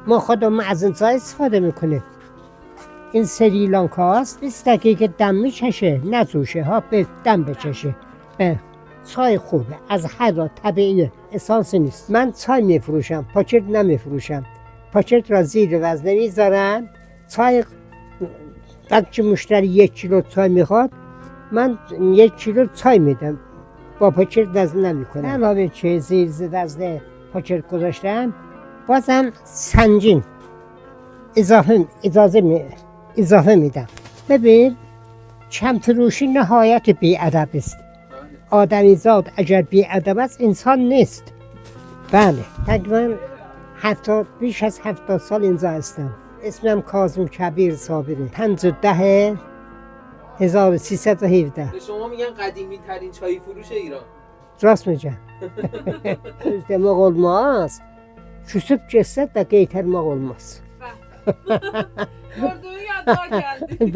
ما خودمون از این چای استفاده میکنیم. این سریلانکا است، 20 دقیقه دم میکشه، نجوشه ها، به دم بچشه. چای خوبه، از هر طبیعیه، اسانس نیست. من چای میفروشم، پاکت نمیفروشم. پاکت را زیر وزنه میذارم. چای وقتی مشتری 1 کیلو چای میخواد، من 1 کیلو چای میدم، با پاکت وزن نمیکنم. علاوه که زیر وزنه پاکت گذاشتم، بازم سنجین اضافه میدم. ببین کم فروشی نهایت بی‌ادب است. آدمیزاد اگر بی‌ادب است انسان نیست. بله، تقریبا بیش از 70 سال اینجا هستم. اسمم کاظم کبیر صابری. 5/10/1317. به شما میگن قدیمی ترین چای فروش ایران. راست میگم. demek olmaz. Küsüp geçse de qaytarmaq olmaz. Gördüğü yadına geldi.